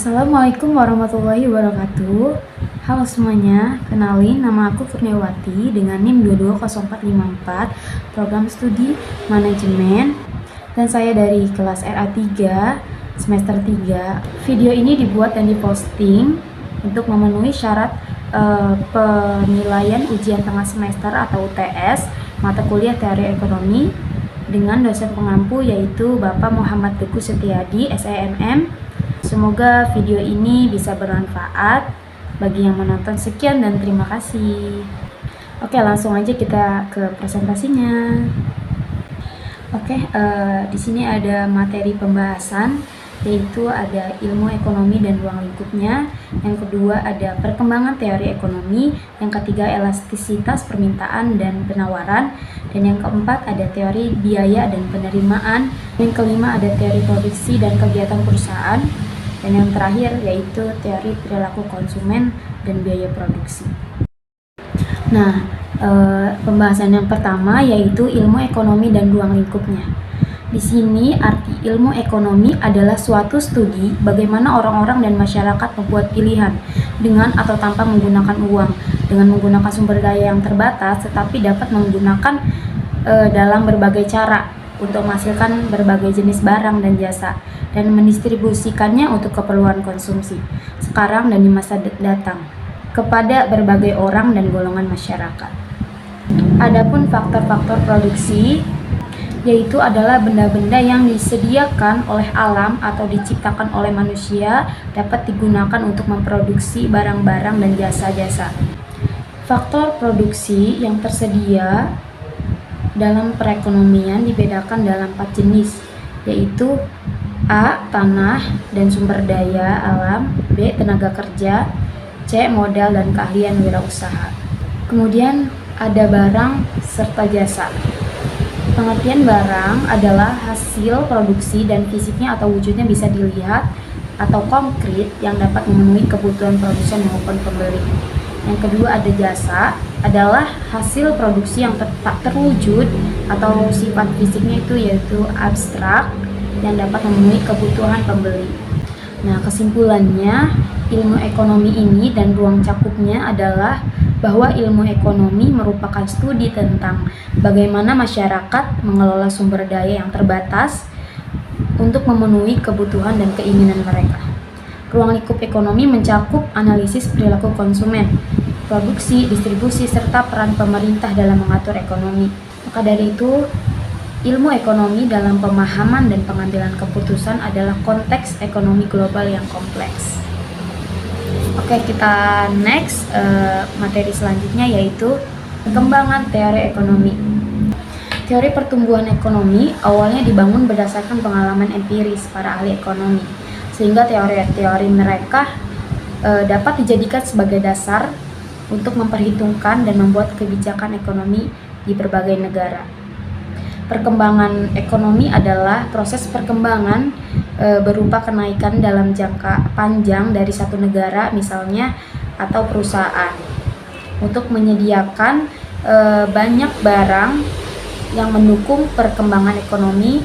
Assalamualaikum warahmatullahi wabarakatuh. Halo semuanya, kenalin nama aku Kurniawati dengan NIM 220454, program studi manajemen, dan saya dari kelas RA3 semester 3. Video ini dibuat dan diposting untuk memenuhi syarat penilaian ujian tengah semester atau UTS mata kuliah teori ekonomi dengan dosen pengampu yaitu Bapak Muhammad Teguh Setiadi, SEMM. Semoga video ini bisa bermanfaat bagi yang menonton. Sekian dan terima kasih. Oke, langsung aja kita ke presentasinya. Oke, di sini ada materi pembahasan, yaitu ada ilmu ekonomi dan ruang lingkupnya. Yang kedua ada perkembangan teori ekonomi. Yang ketiga elastisitas permintaan dan penawaran. Dan yang keempat ada teori biaya dan penerimaan. Yang kelima ada teori produksi dan kegiatan perusahaan. Dan yang terakhir yaitu teori perilaku konsumen dan biaya produksi. Nah, pembahasan yang pertama yaitu ilmu ekonomi dan ruang lingkupnya. Di sini arti ilmu ekonomi adalah suatu studi bagaimana orang-orang dan masyarakat membuat pilihan dengan atau tanpa menggunakan uang, dengan menggunakan sumber daya yang terbatas, tetapi dapat menggunakan dalam berbagai cara untuk menghasilkan berbagai jenis barang dan jasa dan mendistribusikannya untuk keperluan konsumsi sekarang dan di masa datang kepada berbagai orang dan golongan masyarakat. Adapun faktor-faktor produksi yaitu adalah benda-benda yang disediakan oleh alam atau diciptakan oleh manusia dapat digunakan untuk memproduksi barang-barang dan jasa-jasa. Faktor produksi yang tersedia dalam perekonomian dibedakan dalam 4 jenis, yaitu A. Tanah dan sumber daya alam, B. Tenaga kerja, C. Modal dan keahlian wirausaha. Kemudian ada barang serta jasa. Pengertian barang adalah hasil produksi dan fisiknya atau wujudnya bisa dilihat atau konkret yang dapat memenuhi kebutuhan produsen maupun pembeli. Yang kedua ada jasa, adalah hasil produksi yang tak terwujud atau sifat fisiknya itu yaitu abstrak yang dapat memenuhi kebutuhan pembeli. Nah, kesimpulannya ilmu ekonomi ini dan ruang cakupnya adalah bahwa ilmu ekonomi merupakan studi tentang bagaimana masyarakat mengelola sumber daya yang terbatas untuk memenuhi kebutuhan dan keinginan mereka. Ruang lingkup ekonomi mencakup analisis perilaku konsumen, produksi, distribusi, serta peran pemerintah dalam mengatur ekonomi. Maka dari itu, ilmu ekonomi dalam pemahaman dan pengambilan keputusan adalah konteks ekonomi global yang kompleks. Oke, kita next materi selanjutnya yaitu perkembangan teori ekonomi. Teori pertumbuhan ekonomi awalnya dibangun berdasarkan pengalaman empiris para ahli ekonomi, sehingga teori-teori mereka dapat dijadikan sebagai dasar untuk memperhitungkan dan membuat kebijakan ekonomi di berbagai negara. Perkembangan ekonomi adalah proses perkembangan berupa kenaikan dalam jangka panjang dari satu negara misalnya atau perusahaan untuk menyediakan banyak barang yang mendukung perkembangan ekonomi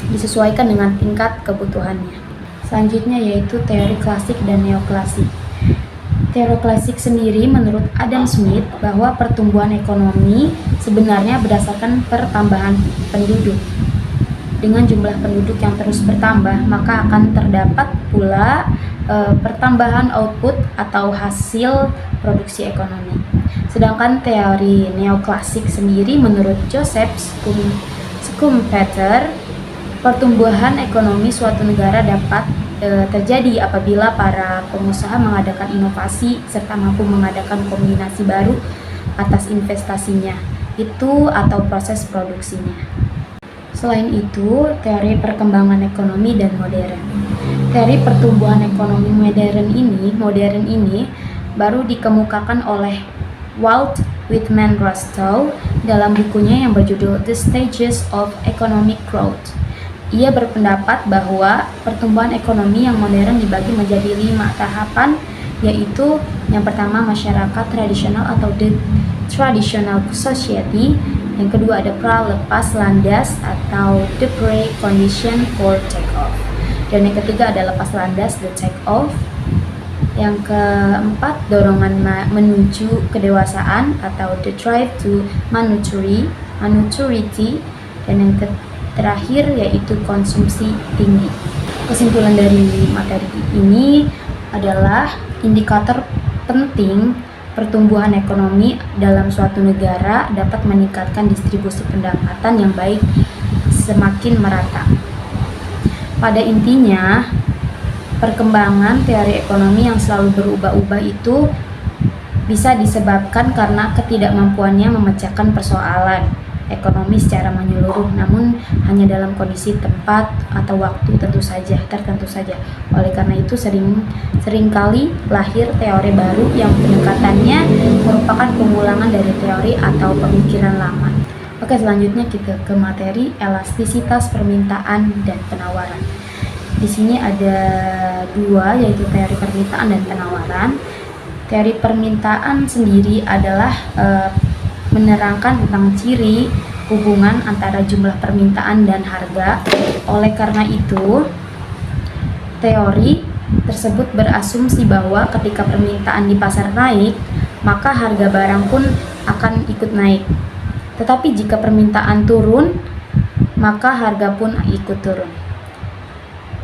disesuaikan dengan tingkat kebutuhannya. Selanjutnya yaitu teori klasik dan neoklasik. Teori klasik sendiri menurut Adam Smith bahwa pertumbuhan ekonomi sebenarnya berdasarkan pertambahan penduduk. Dengan jumlah penduduk yang terus bertambah, maka akan terdapat pula pertambahan output atau hasil produksi ekonomi. Sedangkan teori neoklasik sendiri menurut Joseph Schumpeter, pertumbuhan ekonomi suatu negara dapat terjadi apabila para pengusaha mengadakan inovasi serta mampu mengadakan kombinasi baru atas investasinya itu atau proses produksinya. Selain itu, teori perkembangan ekonomi dan modern. Teori pertumbuhan ekonomi modern ini baru dikemukakan oleh Walt Whitman Rostow dalam bukunya yang berjudul The Stages of Economic Growth. Ia berpendapat bahwa pertumbuhan ekonomi yang modern dibagi menjadi 5 tahapan, yaitu yang pertama masyarakat tradisional atau the traditional society, yang kedua ada pra lepas landas atau the pre-condition for take-off, Dan yang ketiga ada lepas landas, the take off. Yang keempat, dorongan menuju kedewasaan atau the drive to maturity. Dan yang terakhir yaitu konsumsi tinggi. Kesimpulan dari materi ini adalah indikator penting pertumbuhan ekonomi dalam suatu negara dapat meningkatkan distribusi pendapatan yang baik semakin merata. Pada intinya, perkembangan teori ekonomi yang selalu berubah-ubah itu bisa disebabkan karena ketidakmampuannya memecahkan persoalan ekonomi secara menyeluruh, namun hanya dalam kondisi tempat atau waktu tertentu saja. Oleh karena itu seringkali lahir teori baru yang pendekatannya merupakan pengulangan dari teori atau pemikiran lama. Oke, selanjutnya kita ke materi elastisitas permintaan dan penawaran. Di sini ada dua, yaitu teori permintaan dan penawaran. Teori permintaan sendiri adalah menerangkan tentang ciri hubungan antara jumlah permintaan dan harga. Oleh karena itu, teori tersebut berasumsi bahwa ketika permintaan di pasar naik, maka harga barang pun akan ikut naik. Tetapi jika permintaan turun, maka harga pun ikut turun.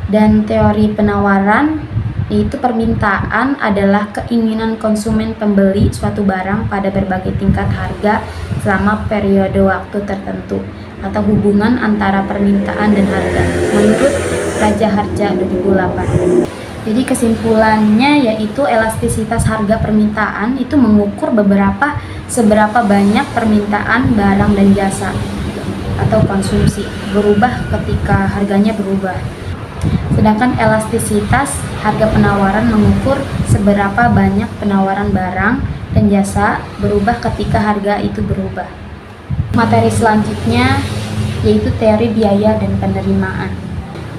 Dan teori penawaran, yaitu permintaan adalah keinginan konsumen pembeli suatu barang pada berbagai tingkat harga selama periode waktu tertentu, atau hubungan antara permintaan dan harga menurut Raja Harja 2008. Jadi kesimpulannya yaitu elastisitas harga permintaan itu mengukur seberapa banyak permintaan barang dan jasa atau konsumsi berubah ketika harganya berubah. Sedangkan elastisitas harga penawaran mengukur seberapa banyak penawaran barang dan jasa berubah ketika harga itu berubah. Materi selanjutnya yaitu teori biaya dan penerimaan.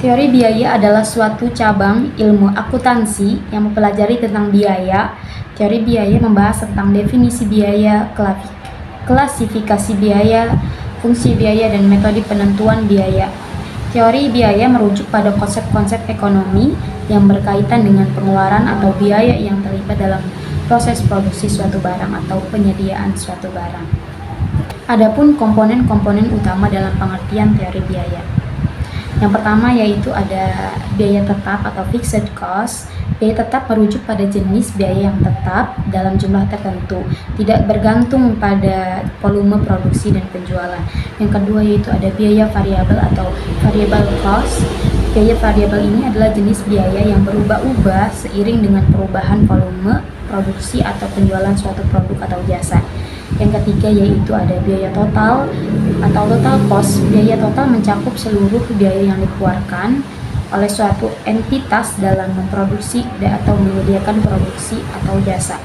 Teori biaya adalah suatu cabang ilmu akuntansi yang mempelajari tentang biaya. Teori biaya membahas tentang definisi biaya, klasifikasi biaya, fungsi biaya, dan metode penentuan biaya. Teori biaya merujuk pada konsep-konsep ekonomi yang berkaitan dengan pengeluaran atau biaya yang terlibat dalam proses produksi suatu barang atau penyediaan suatu barang. Adapun komponen-komponen utama dalam pengertian teori biaya. Yang pertama yaitu ada biaya tetap atau fixed cost. Biaya tetap merujuk pada jenis biaya yang tetap dalam jumlah tertentu, tidak bergantung pada volume produksi dan penjualan. Yang kedua yaitu ada biaya variabel atau variable cost. Biaya variabel ini adalah jenis biaya yang berubah-ubah seiring dengan perubahan volume produksi atau penjualan suatu produk atau jasa. Yang ketiga yaitu ada biaya total atau total cost. Biaya total mencakup seluruh biaya yang dikeluarkan oleh suatu entitas dalam memproduksi atau menyediakan produksi atau jasa.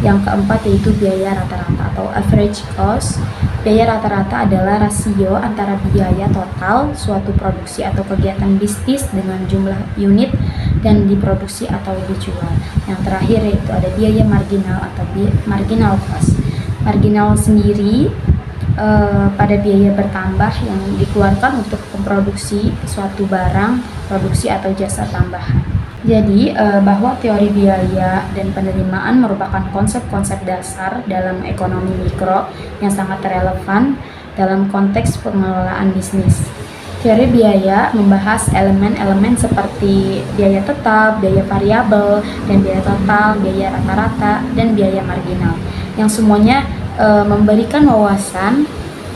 Yang keempat yaitu biaya rata-rata atau average cost. Biaya rata-rata adalah rasio antara biaya total suatu produksi atau kegiatan bisnis dengan jumlah unit dan diproduksi atau dijual. Yang terakhir yaitu ada biaya marginal atau marginal cost. Marginal sendiri pada biaya bertambah yang dikeluarkan untuk memproduksi suatu barang, produksi atau jasa tambahan. Jadi bahwa teori biaya dan penerimaan merupakan konsep-konsep dasar dalam ekonomi mikro yang sangat relevan dalam konteks pengelolaan bisnis. Teori biaya membahas elemen-elemen seperti biaya tetap, biaya variabel, dan biaya total, biaya rata-rata, dan biaya marginal, yang semuanya memberikan wawasan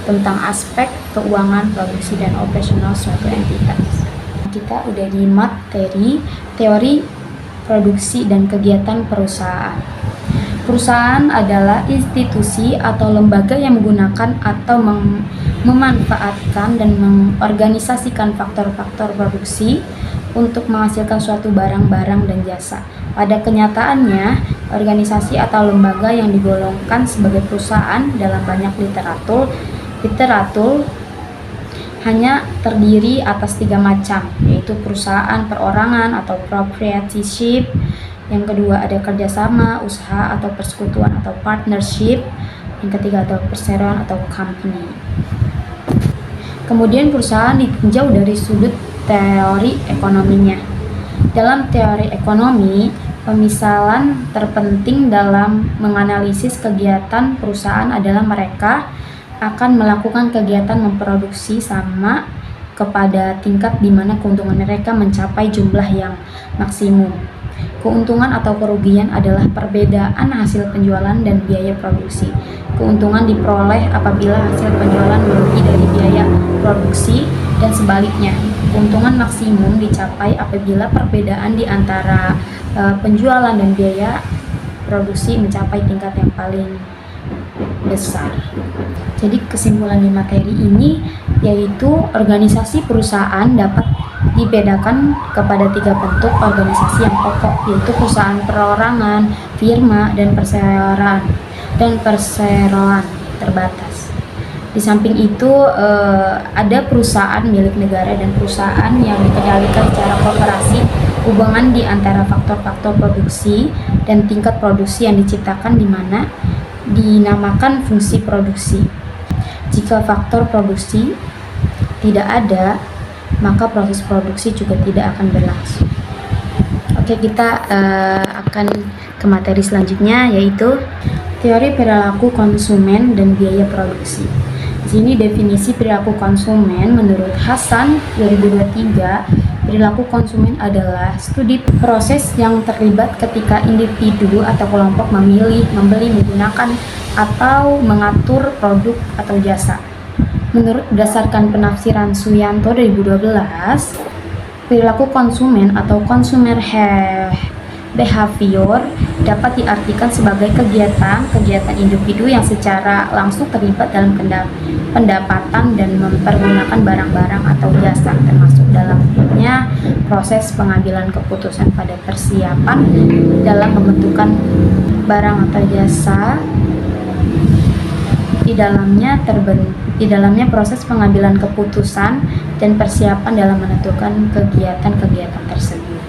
tentang aspek keuangan, produksi, dan operasional suatu entitas. Kita udah di materi teori produksi dan kegiatan perusahaan. Perusahaan adalah institusi atau lembaga yang menggunakan atau memanfaatkan dan mengorganisasikan faktor-faktor produksi untuk menghasilkan suatu barang-barang dan jasa. Pada kenyataannya, organisasi atau lembaga yang digolongkan sebagai perusahaan dalam banyak literatur hanya terdiri atas 3 macam, yaitu perusahaan perorangan atau proprietorship. Yang kedua ada kerjasama, usaha atau persekutuan atau partnership. Yang ketiga ada perseroan atau company. Kemudian perusahaan ditinjau dari sudut teori ekonominya. Dalam teori ekonomi, pemisalan terpenting dalam menganalisis kegiatan perusahaan adalah mereka akan melakukan kegiatan memproduksi sama kepada tingkat di mana keuntungan mereka mencapai jumlah yang maksimum. Keuntungan atau kerugian adalah perbedaan hasil penjualan dan biaya produksi. Keuntungan diperoleh apabila hasil penjualan melebihi dari biaya produksi dan sebaliknya. Keuntungan maksimum dicapai apabila perbedaan di antara penjualan dan biaya produksi mencapai tingkat yang paling besar. Jadi kesimpulan di materi ini yaitu organisasi perusahaan dapat dibedakan kepada 3 bentuk organisasi yang pokok, yaitu perusahaan perorangan, firma, dan perseroan terbatas. Di samping itu ada perusahaan milik negara dan perusahaan yang dikendalikan secara koperasi. Hubungan di antara faktor-faktor produksi dan tingkat produksi yang diciptakan di mana dinamakan fungsi produksi. Jika faktor produksi tidak ada, maka proses produksi juga tidak akan berlangsung. Oke, kita akan ke materi selanjutnya, yaitu teori perilaku konsumen dan biaya produksi. Di sini definisi perilaku konsumen menurut Hasan 2023. Perilaku konsumen adalah studi proses yang terlibat ketika individu atau kelompok memilih, membeli, menggunakan, atau mengatur produk atau jasa. Menurut berdasarkan penafsiran Suyanto 2012, perilaku konsumen atau consumer behavior dapat diartikan sebagai kegiatan individu yang secara langsung terlibat dalam pendapatan dan mempergunakan barang-barang atau jasa, termasuk dalamnya proses pengambilan keputusan pada persiapan dalam membentukkan barang atau jasa. Di dalamnya proses pengambilan keputusan dan persiapan dalam menentukan kegiatan-kegiatan tersebut.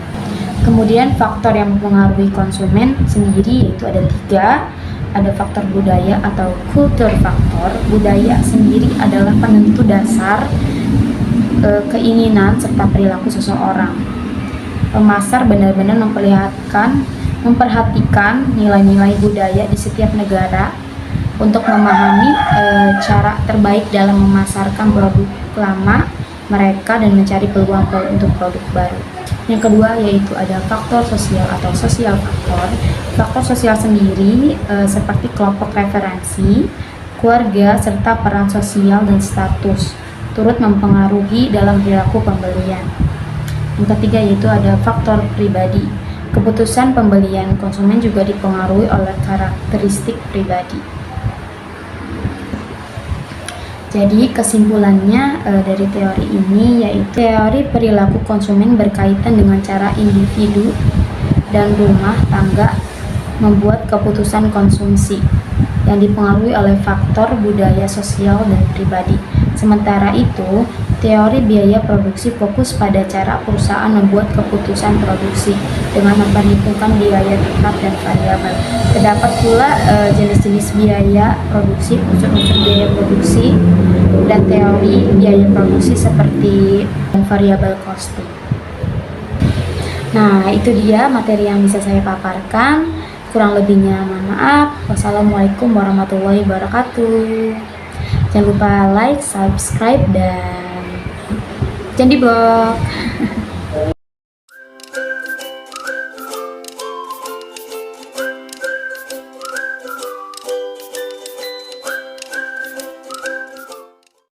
Kemudian faktor yang mempengaruhi konsumen sendiri yaitu ada 3. Ada faktor budaya atau culture faktor. Budaya sendiri adalah penentu dasar keinginan serta perilaku seseorang. Pemasar benar-benar memperhatikan nilai-nilai budaya di setiap negara untuk memahami cara terbaik dalam memasarkan produk lama mereka dan mencari peluang untuk produk baru. Yang kedua yaitu ada faktor sosial atau sosial faktor. Faktor sosial sendiri seperti kelompok referensi, keluarga, serta peran sosial dan status turut mempengaruhi dalam perilaku pembelian. Yang ketiga yaitu ada faktor pribadi. Keputusan pembelian konsumen juga dipengaruhi oleh karakteristik pribadi. Jadi kesimpulannya dari teori ini yaitu teori perilaku konsumen berkaitan dengan cara individu dan rumah tangga membuat keputusan konsumsi yang dipengaruhi oleh faktor budaya, sosial, dan pribadi. Sementara itu, teori biaya produksi fokus pada cara perusahaan membuat keputusan produksi dengan memperhitungkan biaya tetap dan variabel. Terdapat pula jenis-jenis biaya produksi, unsur-unsur biaya produksi, dan teori biaya produksi seperti variable costing. Nah, itu dia materi yang bisa saya paparkan. Kurang lebihnya mohon maaf. Wassalamualaikum warahmatullahi wabarakatuh. Jangan lupa like, subscribe, dan jangan diblok.